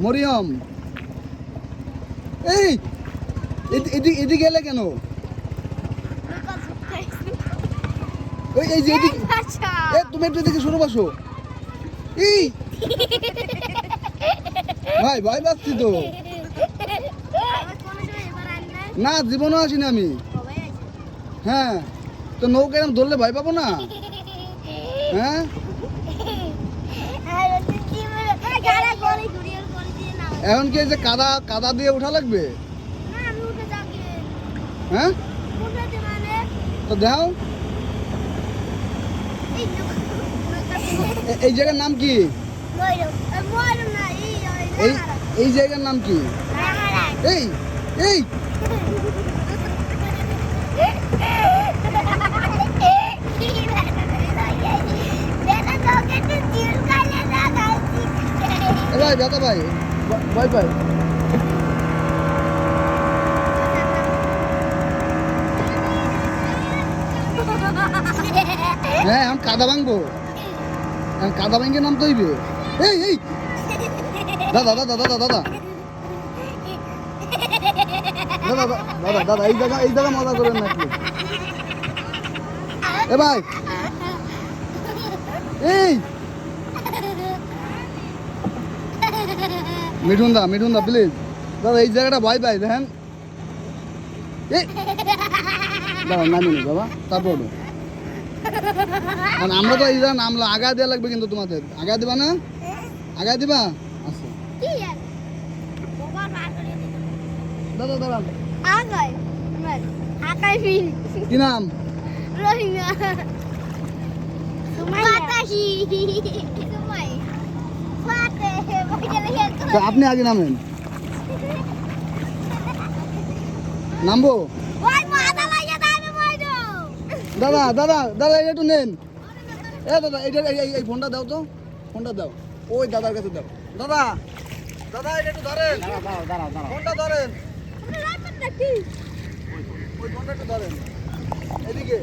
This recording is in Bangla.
মরিয়ম। এই এদিকে এলে কেন? এই যে এদিকে, তুমি একটু এদিকে সরে বসো। এই ভাই ভয় পাচ্ছি তো। না জীবনও আসিনি আমি। হ্যাঁ তো নৌকা এরকম ধরলে ভয় পাবো না? হ্যাঁ এখন কি যে কাদা দিয়ে ওঠা লাগবে? হ্যাঁ তো দাও। এই জায়গার নাম কি? এই জায়গার নাম কি? এই এই ভাই দাদা ভাই ভয় পাই। হ্যাঁ এখন কাদা ভাঙবো, কাদা ভাঙে নাম তো হইবে। এই এই দাদা দাদা দাদা দাদা দাদা দাদা দাদা এই জায়গা মজা করেন না একটু। এ ভাই এই মিঠুন দা প্লিজ দাদা এই জায়গাটা ভয় পাই দেখেন। এই দাদা নামিনি বাবা তারপর আমরা তো এই জায়গা নামলো আগা দেওয়া লাগবে কিন্তু তোমাদের আগা দিবা না? আগা দিবা? আচ্ছা দাদা দাদা কি নাম? আপনি আগে নামেন। নামবো? দাদা দাদা দাদা এটা একটু নেন। এ দাদা এইটা এই ফোনটা দাও তো, ফোনটা দাও ওই দাদার কাছে দাও। দাদা দাদা এটা একটু ধরেন, ফোনটা ধরেন, ওই ফোনটা একটু ধরেন এদিকে।